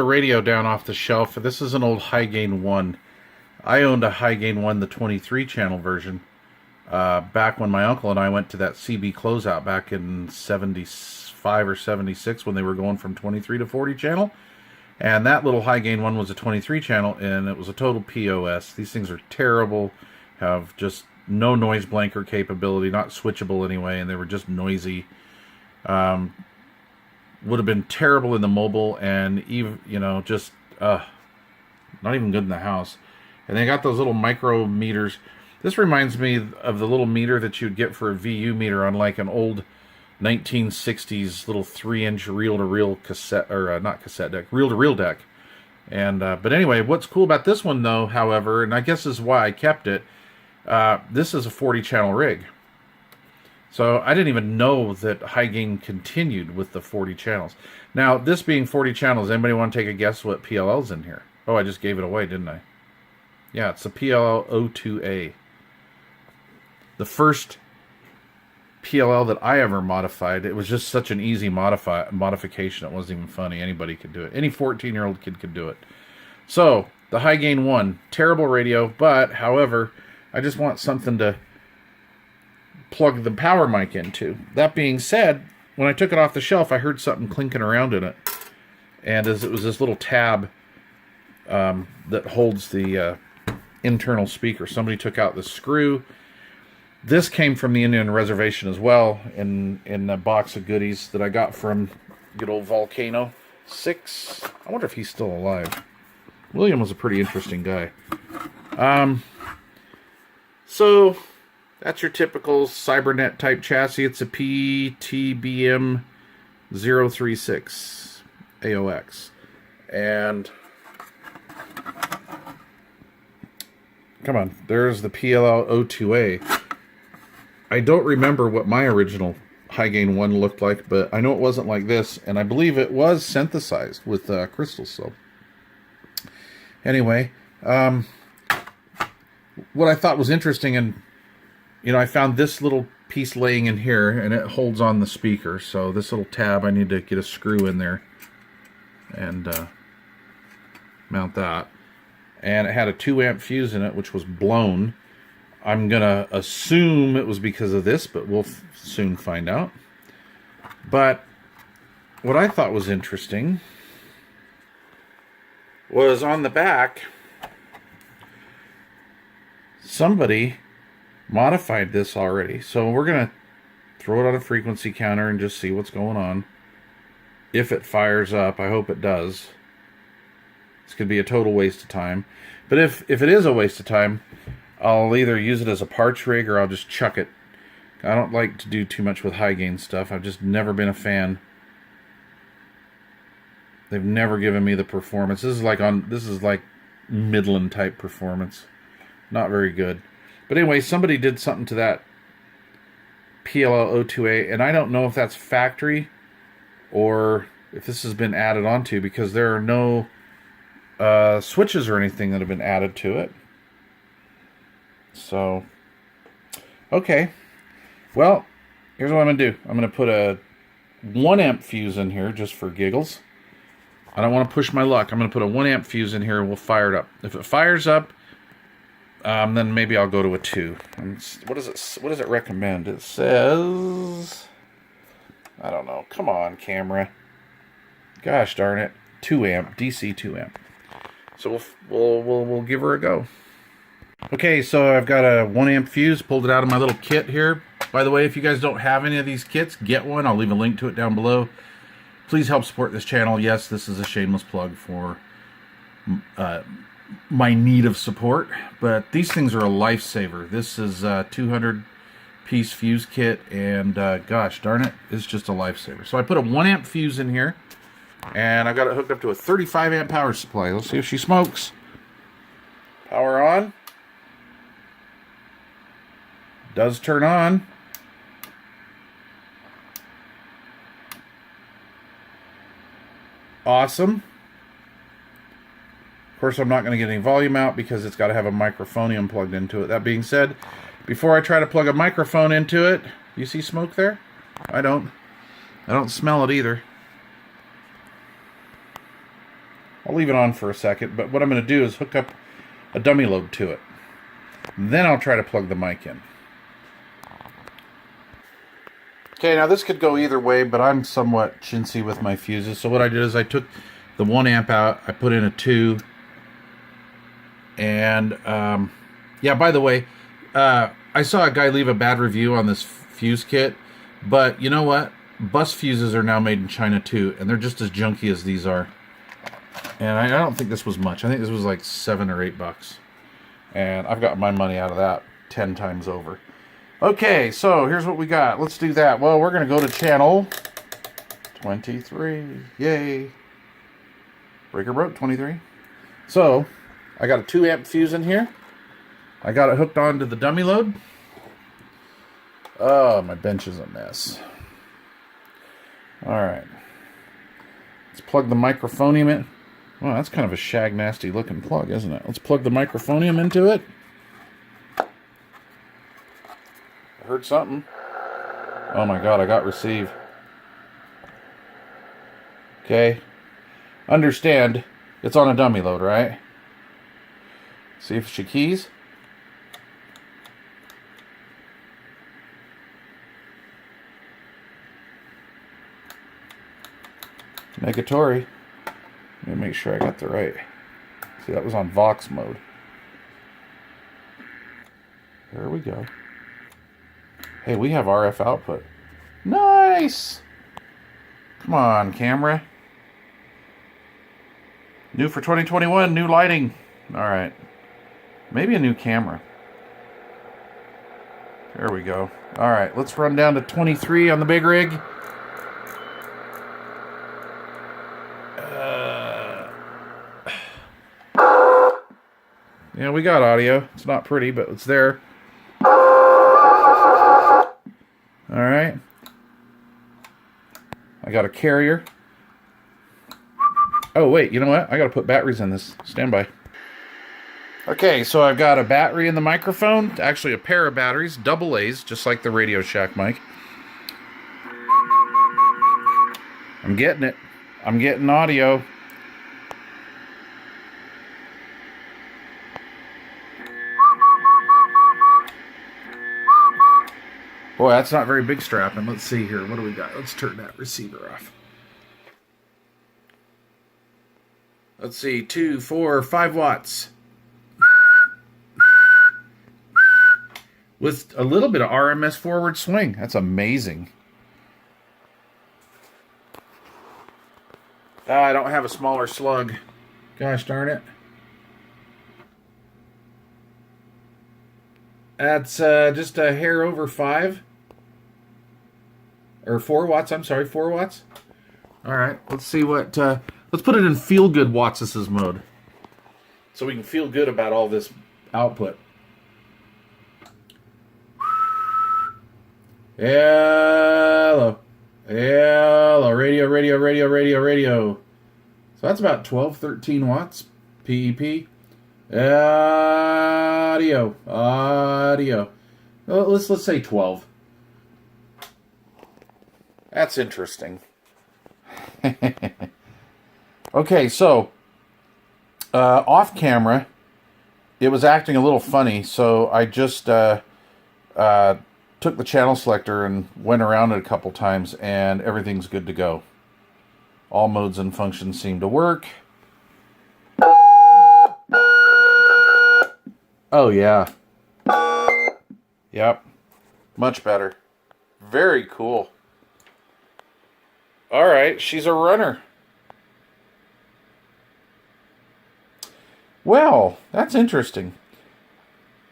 radio down off the shelf. This is an old HyGain1. I owned a HyGain1, the 23 channel version, back when my uncle and I went to that CB closeout back in 75 or 76 when they were going from 23 to 40 channel. And that little HyGain1 was a 23 channel, and it was a total POS. These things are terrible, have just no noise blanker capability, not switchable anyway, and they were just noisy. Would have been terrible in the mobile, and even, you know, just not even good in the house. And they got those little micro meters. This reminds me of the little meter that you'd get for a VU meter on like an old 1960s little 3-inch reel-to-reel cassette, or not cassette deck, reel-to-reel deck. And but anyway, what's cool about this one though, however, and I guess this is why I kept it, this is a 40 channel rig. So I didn't even know that HyGain continued with the 40 channels. Now, this being 40 channels, anybody want to take a guess what PLL's in here? Oh, I just gave it away, didn't I? Yeah, it's the PLL02A. The first PLL that I ever modified. It was just such an easy modification. It wasn't even funny. Anybody could do it. Any 14-year-old kid could do it. So, the HyGain1, terrible radio, but, however, I just want something to plug the power mic into. That being said, when I took it off the shelf, I heard something clinking around in it. And as it was this little tab that holds the internal speaker. Somebody took out the screw. This came from the Indian Reservation as well, in a box of goodies that I got from good old Volcano 6. I wonder if he's still alive. William was a pretty interesting guy. So that's your typical Cybernet type chassis. It's a PTBM 036 AOX. And come on, there's the PLL02A. I don't remember what my original HyGain1 looked like, but I know it wasn't like this, and I believe it was synthesized with crystals. So anyway, what I thought was interesting, and you know, I found this little piece laying in here, and it holds on the speaker. So this little tab, I need to get a screw in there and mount that. And it had a 2-amp fuse in it, which was blown. I'm going to assume it was because of this, but we'll soon find out. But what I thought was interesting was on the back, somebody modified this already. So we're going to throw it on a frequency counter and just see what's going on. If it fires up, I hope it does. This could be a total waste of time. But if it is a waste of time, I'll either use it as a parts rig or I'll just chuck it. I don't like to do too much with HyGain stuff. I've just never been a fan. They've never given me the performance. This is like Midland type performance. Not very good. But anyway, somebody did something to that PLL02A, and I don't know if that's factory or if this has been added onto, because there are no switches or anything that have been added to it. So, okay. Well, here's what I'm going to do. I'm going to put a 1-amp fuse in here just for giggles. I don't want to push my luck. I'm going to put a 1-amp fuse in here and we'll fire it up. If it fires up, then maybe I'll go to a 2. What does it recommend? It says, I don't know. Come on, camera. Gosh darn it. 2-amp, DC 2-amp. So we'll give her a go. Okay, so I've got a 1-amp fuse, pulled it out of my little kit here. By the way, if you guys don't have any of these kits, get one. I'll leave a link to it down below. Please help support this channel. Yes, this is a shameless plug for my need of support, but these things are a lifesaver. This is a 200-piece fuse kit, and gosh darn it, it's just a lifesaver. So I put a 1-amp fuse in here, and I've got it hooked up to a 35-amp power supply. Let's see if she smokes. Power on. Does turn on. Awesome. Of course, I'm not going to get any volume out because it's got to have a microphonium plugged into it. That being said, before I try to plug a microphone into it, you see smoke there? I don't smell it either. I'll leave it on for a second, but what I'm going to do is hook up a dummy load to it. Then I'll try to plug the mic in. Okay, now this could go either way, but I'm somewhat chintzy with my fuses. So what I did is I took the 1 amp out, I put in a 2, and yeah, by the way, I saw a guy leave a bad review on this fuse kit, but you know what? Bus fuses are now made in China too, and they're just as junky as these are. And I don't think this was much. I think this was like $7 or $8. And I've got my money out of that 10 times over. Okay, so here's what we got. Let's do that. Well, we're going to go to channel 23. Yay. Breaker broke, 23. So, I got a 2 amp fuse in here. I got it hooked onto the dummy load. Oh, my bench is a mess. Alright. Let's plug the microphonium in. Well, that's kind of a shag nasty looking plug, isn't it? Let's plug the microphonium into it. I heard something. Oh my god, I got receive. Okay. Understand, it's on a dummy load, right? See if she keys. Negatory. Let me make sure I got the right. See, that was on Vox mode. There we go. Hey, we have RF output. Nice! Come on, camera. New for 2021, new lighting. Alright. Maybe a new camera. There we go. Alright, let's run down to 23 on the big rig. Yeah, we got audio. It's not pretty, but it's there. Alright. I got a carrier. Oh, wait, you know what? I gotta put batteries in this. Stand by. Okay, so I've got a battery in the microphone. Actually, a pair of batteries. Double A's, just like the Radio Shack mic. I'm getting it. I'm getting audio. Boy, that's not very big strapping. Let's see here. What do we got? Let's turn that receiver off. Let's see. 2, 4, 5 watts. With a little bit of RMS forward swing. That's amazing. I don't have a smaller slug. Gosh darn it. That's just a hair over 5. Or 4 watts, I'm sorry, 4 watts. Alright, let's see what, let's put it in feel good Watts' mode. So we can feel good about all this output. Hello. Hello, radio, radio, radio, radio, radio. So that's about 12, 13 watts, PEP. Audio, audio. Well, let's say 12. That's interesting. Okay, so off camera, it was acting a little funny, so I just took the channel selector and went around it a couple times, and everything's good to go. All modes and functions seem to work. Oh, yeah. Yep. Much better. Very cool. Alright, she's a runner. Well, that's interesting.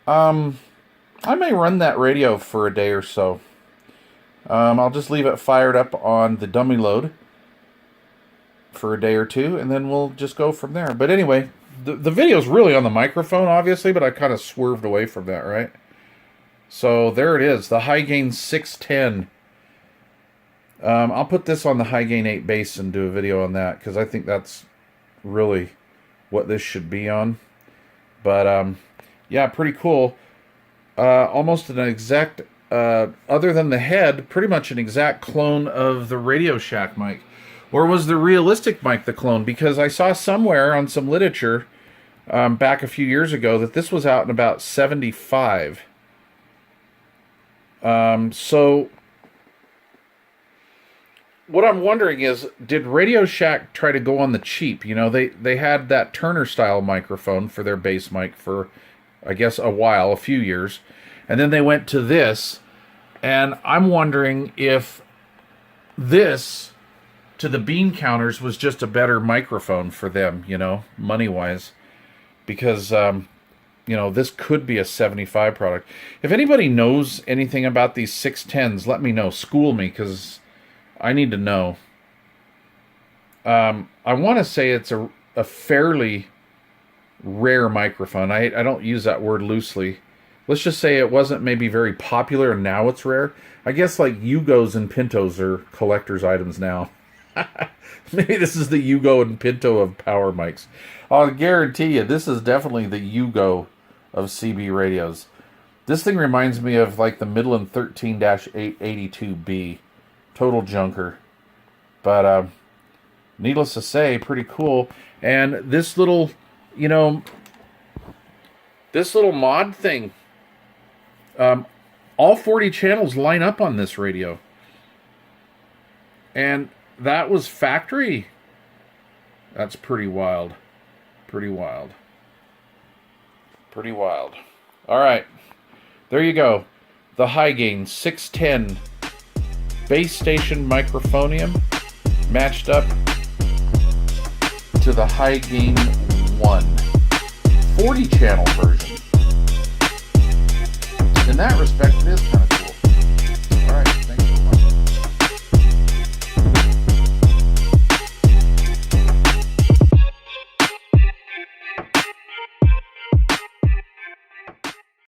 I may run that radio for a day or so. I'll just leave it fired up on the dummy load for a day or two, and then we'll just go from there. But anyway, the video's really on the microphone, obviously, but I kind of swerved away from that, right? So there it is, the HyGain 610. I'll put this on the HyGain 8 bass and do a video on that, because I think that's really what this should be on. But, yeah, pretty cool. Almost an exact, other than the head, pretty much an exact clone of the Radio Shack mic. Or was the realistic mic the clone? Because I saw somewhere on some literature back a few years ago that this was out in about 75. So what I'm wondering is, did Radio Shack try to go on the cheap? You know, they had that Turner style microphone for their bass mic for, I guess, a few years. And then they went to this. And I'm wondering if this, to the bean counters, was just a better microphone for them, you know, money-wise. Because, you know, this could be a 75 product. If anybody knows anything about these 610s, let me know. School me, because I need to know. I want to say it's a fairly rare microphone. I don't use that word loosely. Let's just say it wasn't maybe very popular and now it's rare. I guess like Yugos and Pintos are collector's items now. Maybe this is the Yugo and Pinto of power mics. I'll guarantee you, this is definitely the Yugo of CB radios. This thing reminds me of like the Midland 13-882B. Total junker. But needless to say, pretty cool. And this little, you know, this little mod thing, all 40 channels line up on this radio. And that was factory. That's pretty wild. Pretty wild. Pretty wild. All right. There you go. The HyGain 610 base station microphonium matched up to the HyGain1 40 channel version. In that respect, it is kind of